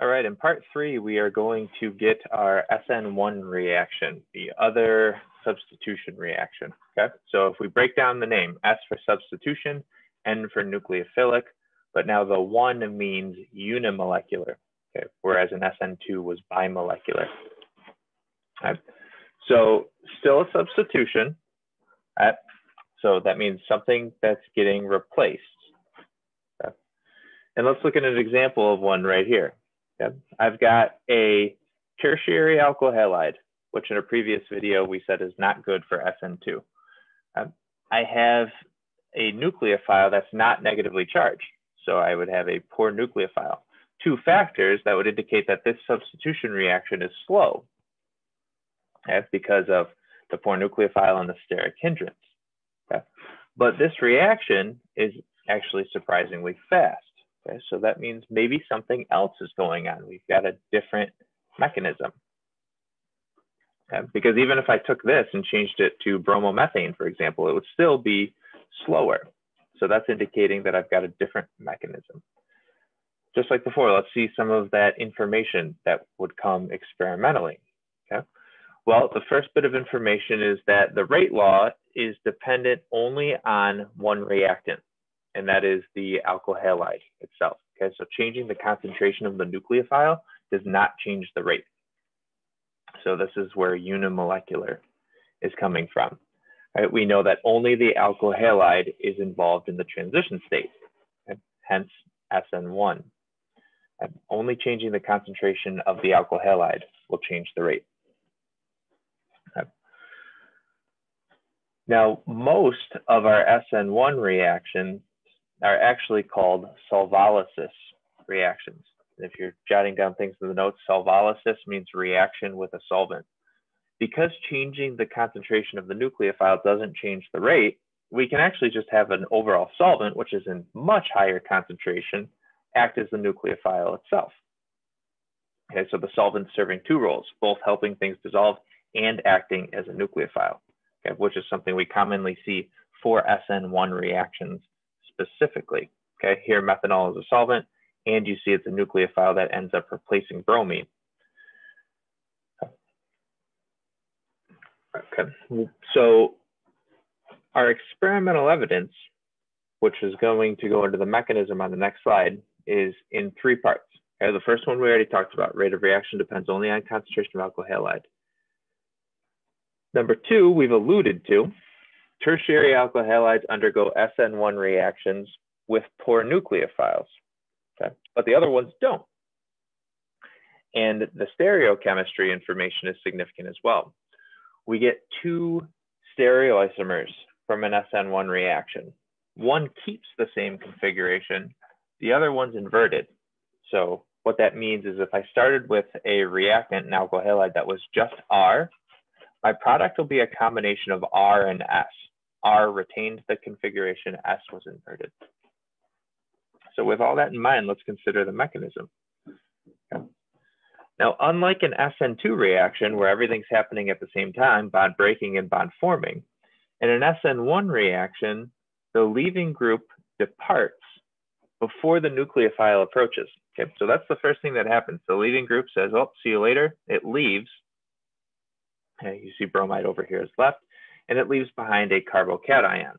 All right, in part 3, we are going to get our SN1 reaction, the other substitution reaction, okay? So if we break down the name, S for substitution, N for nucleophilic, but now the 1 means unimolecular, okay? Whereas an SN2 was bimolecular. Okay? So still a substitution, right? So that means something that's getting replaced. Okay? And let's look at an example of one right here. Okay? I've got a tertiary alkyl halide, which in a previous video we said is not good for SN2. I have a nucleophile that's not negatively charged. So I would have a poor nucleophile. 2 factors that would indicate that this substitution reaction is slow, okay, because of the poor nucleophile and the steric hindrance. Okay? But this reaction is actually surprisingly fast. Okay? So that means maybe something else is going on. We've got a different mechanism. Okay? Because even if I took this and changed it to bromomethane, for example, it would still be slower. So that's indicating that I've got a different mechanism. Just like before, let's see some of that information that would come experimentally. Okay? Well, the first bit of information is that the rate law is dependent only on one reactant, and that is the alkyl halide itself. Okay, so changing the concentration of the nucleophile does not change the rate. So this is where unimolecular is coming from. Right? We know that only the alkyl halide is involved in the transition state, okay? Hence SN1. And only changing the concentration of the alkyl halide will change the rate. Okay. Now, most of our SN1 reactions are actually called solvolysis reactions. If you're jotting down things in the notes, solvolysis means reaction with a solvent. Because changing the concentration of the nucleophile doesn't change the rate, we can actually just have an overall solvent, which is in much higher concentration, act as the nucleophile itself. Okay, so the solvent's serving 2 roles, both helping things dissolve and acting as a nucleophile, okay, which is something we commonly see for SN1 reactions specifically. Okay, here methanol is a solvent, and you see it's a nucleophile that ends up replacing bromine. Okay, so our experimental evidence, which is going to go into the mechanism on the next slide, is in 3 parts. Okay, the first one we already talked about, rate of reaction depends only on concentration of alkyl halide. Number 2, we've alluded to, tertiary alkyl halides undergo SN1 reactions with poor nucleophiles, okay? But the other ones don't. And the stereochemistry information is significant as well. We get 2 stereoisomers from an SN1 reaction. One keeps the same configuration, the other one's inverted. So what that means is if I started with a reactant, an alkyl halide that was just R, my product will be a combination of R and S. R retained the configuration, S was inverted. So with all that in mind, let's consider the mechanism. Okay. Now, unlike an SN2 reaction where everything's happening at the same time, bond breaking and bond forming, in an SN1 reaction, the leaving group departs before the nucleophile approaches. Okay, so that's the first thing that happens. The leaving group says, oh, see you later. It leaves. Okay, you see bromide over here is left, and it leaves behind a carbocation.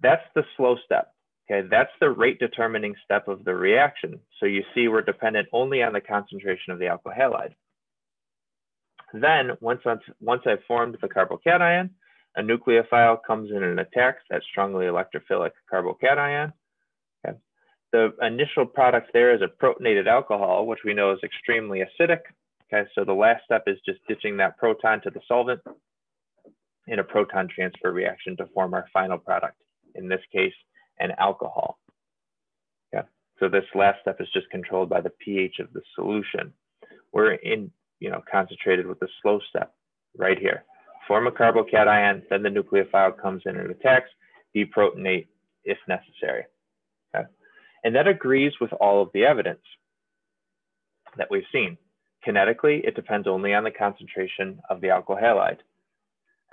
That's the slow step. Okay, that's the rate determining step of the reaction. So you see we're dependent only on the concentration of the alkyl halide. Then once I've formed the carbocation, a nucleophile comes in and attacks that strongly electrophilic carbocation. Okay. The initial product there is a protonated alcohol, which we know is extremely acidic. Okay, so the last step is just ditching that proton to the solvent in a proton transfer reaction to form our final product. In this case, an alcohol. Yeah. So this last step is just controlled by the pH of the solution. We're concentrated with the slow step right here. Form a carbocation, then the nucleophile comes in and attacks, deprotonate if necessary. Okay. And that agrees with all of the evidence that we've seen. Kinetically, it depends only on the concentration of the alkyl halide.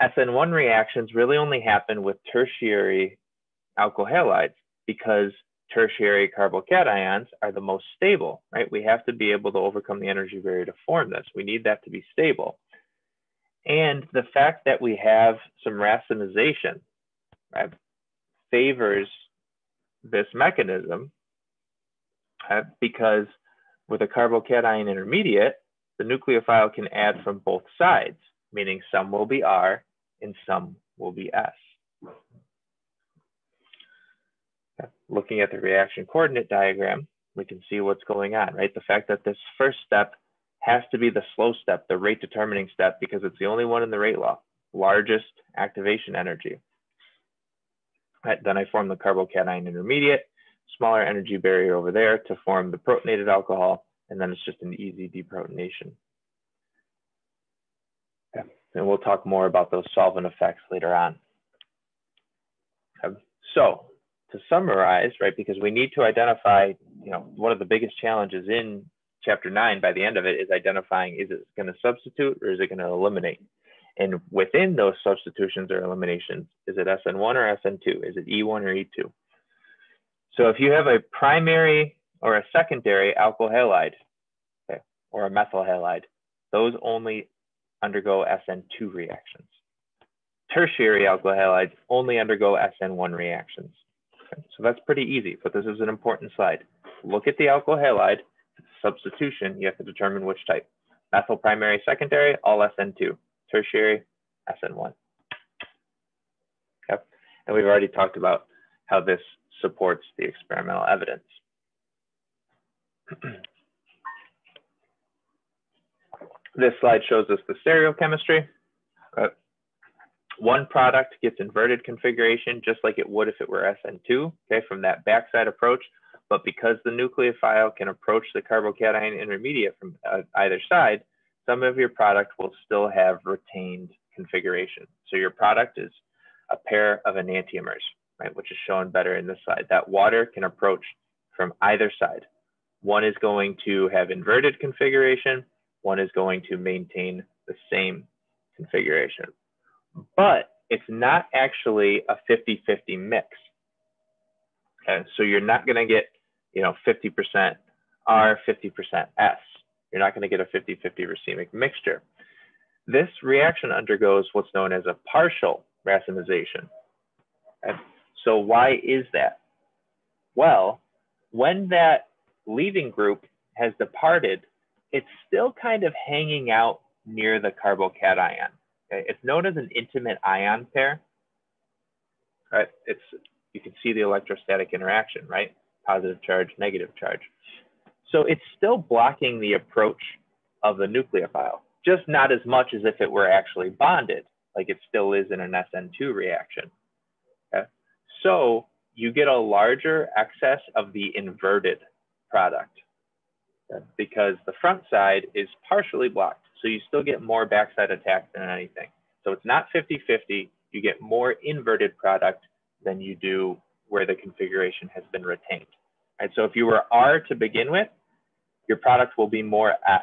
SN1 reactions really only happen with tertiary alkyl halides because tertiary carbocations are the most stable, right? We have to be able to overcome the energy barrier to form this. We need that to be stable. And the fact that we have some racemization, right, favors this mechanism, because with a carbocation intermediate, the nucleophile can add from both sides, meaning some will be R and some will be S. Looking at the reaction coordinate diagram, we can see what's going on, right? The fact that this first step has to be the slow step, the rate determining step, because it's the only one in the rate law, largest activation energy. Right, then I form the carbocation intermediate, smaller energy barrier over there to form the protonated alcohol, and then it's just an easy deprotonation. Okay. And we'll talk more about those solvent effects later on. So to summarize, right, because we need to identify, one of the biggest challenges in chapter 9 by the end of it is identifying, is it going to substitute or is it going to eliminate? And within those substitutions or eliminations, is it SN1 or SN2? Is it E1 or E2? So if you have a primary or a secondary alkyl halide, okay, or a methyl halide, those only undergo SN2 reactions. Tertiary alkyl halides only undergo SN1 reactions. Okay, so that's pretty easy, but this is an important slide. Look at the alkyl halide. Substitution, you have to determine which type. Methyl primary, secondary, all SN2. Tertiary, SN1. Okay. And we've already talked about how this supports the experimental evidence. This slide shows us the stereochemistry. One product gets inverted configuration just like it would if it were SN2, okay, from that backside approach. But because the nucleophile can approach the carbocation intermediate from either side, some of your product will still have retained configuration. So your product is a pair of enantiomers, right, which is shown better in this slide. That water can approach from either side. One is going to have inverted configuration. One is going to maintain the same configuration. But it's not actually a 50-50 mix. Okay, so you're not going to get 50% R, 50% S. You're not going to get a 50-50 racemic mixture. This reaction undergoes what's known as a partial racemization. Okay? So why is that? Well, when that leaving group has departed, it's still kind of hanging out near the carbocation. Okay? It's known as an intimate ion pair. Right? You can see the electrostatic interaction, right? Positive charge, negative charge. So it's still blocking the approach of the nucleophile, just not as much as if it were actually bonded, like it still is in an SN2 reaction. Okay? So you get a larger excess of the inverted product, okay, because the front side is partially blocked. So you still get more backside attack than anything. So it's not 50-50. You get more inverted product than you do where the configuration has been retained. Right? So if you were R to begin with, your product will be more S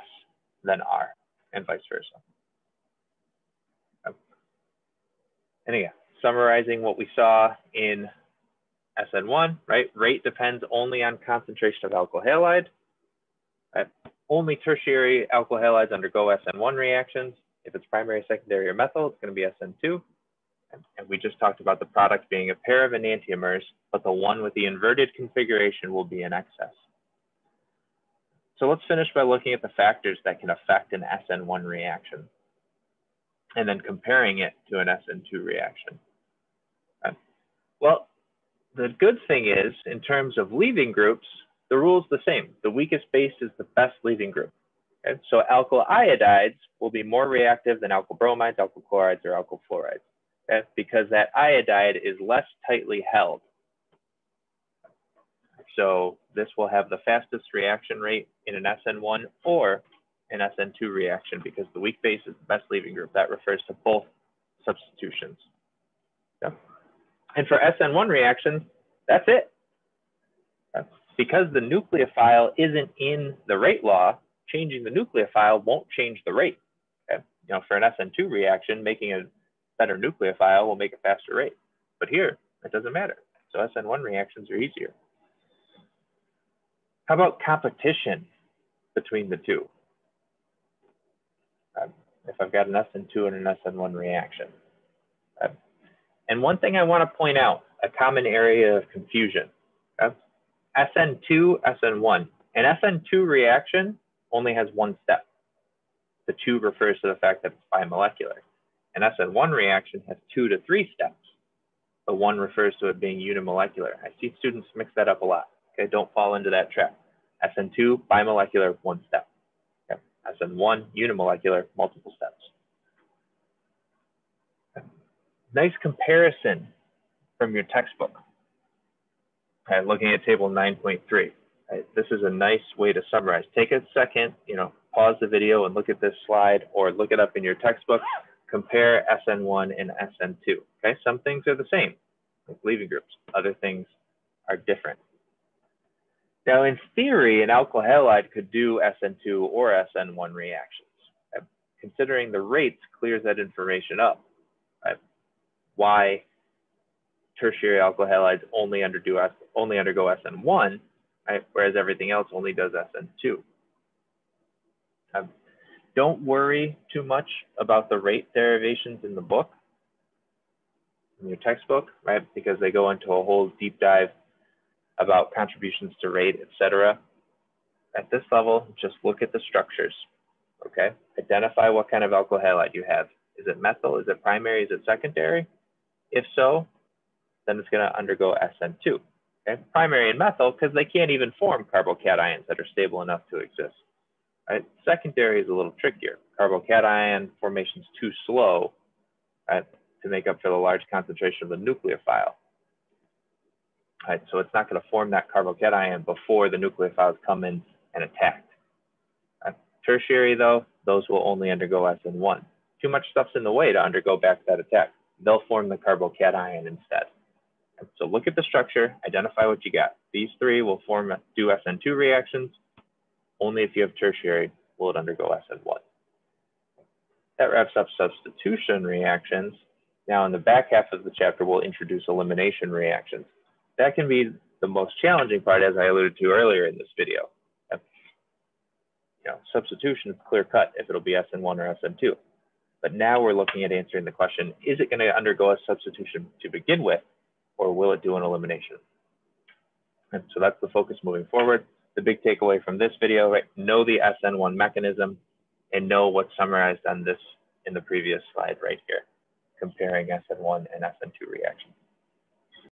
than R, and vice versa. And again, summarizing what we saw in SN1, right? Rate depends only on concentration of alkyl halide. Right? Only tertiary alkyl halides undergo SN1 reactions. If it's primary, secondary, or methyl, it's going to be SN2. And we just talked about the product being a pair of enantiomers, but the one with the inverted configuration will be in excess. So let's finish by looking at the factors that can affect an SN1 reaction and then comparing it to an SN2 reaction. Okay. Well, the good thing is, in terms of leaving groups, the rule's the same. The weakest base is the best leaving group. Okay? So alkyl iodides will be more reactive than alkyl bromides, alkyl chlorides, or alkyl fluorides. Okay? Because that iodide is less tightly held. So this will have the fastest reaction rate in an SN1 or an SN2 reaction because the weak base is the best leaving group. That refers to both substitutions. Okay? And for SN1 reactions, that's it. Okay? Because the nucleophile isn't in the rate law, changing the nucleophile won't change the rate. Okay? For an SN2 reaction, making a better nucleophile will make a faster rate. But here, it doesn't matter. So SN1 reactions are easier. How about competition between the two? If I've got an SN2 and an SN1 reaction. And one thing I want to point out, a common area of confusion. SN2, SN1. An SN2 reaction only has one step. The 2 refers to the fact that it's bimolecular. An SN1 reaction has 2 to 3 steps. The 1 refers to it being unimolecular. I see students mix that up a lot. Okay, don't fall into that trap. SN2, bimolecular, 1 step. Okay. SN1, unimolecular, multiple steps. Okay. Nice comparison from your textbook. Okay, looking at table 9.3. Right, this is a nice way to summarize. Take a second, pause the video and look at this slide, or look it up in your textbook. Compare SN1 and SN2. Okay, some things are the same, like leaving groups. Other things are different. Now, in theory, an alkyl halide could do SN2 or SN1 reactions. Okay? Considering the rates clears that information up. Right? Why tertiary alkyl halides only undergo SN1, right? Whereas everything else only does SN2. Don't worry too much about the rate derivations in the book, in your textbook, right? Because they go into a whole deep dive about contributions to rate, etc. At this level, just look at the structures, okay? Identify what kind of alkyl halide you have. Is it methyl? Is it primary? Is it secondary? If so, then it's going to undergo SN2. Okay? Primary and methyl, because they can't even form carbocations that are stable enough to exist. Right? Secondary is a little trickier. Carbocation formation is too slow, right, to make up for the large concentration of the nucleophile. Right, so it's not going to form that carbocation before the nucleophiles come in and attack. Right? Tertiary, though, those will only undergo SN1. Too much stuff's in the way to undergo back that attack. They'll form the carbocation instead. And so look at the structure, identify what you got. These 3 will do SN2 reactions. Only if you have tertiary will it undergo SN1. That wraps up substitution reactions. Now in the back half of the chapter, we'll introduce elimination reactions. That can be the most challenging part, as I alluded to earlier in this video. Substitution is clear cut if it'll be SN1 or SN2. But now we're looking at answering the question, is it going to undergo a substitution to begin with, or will it do an elimination? And so that's the focus moving forward. The big takeaway from this video, right? Know the SN1 mechanism and know what's summarized on this in the previous slide right here, comparing SN1 and SN2 reactions.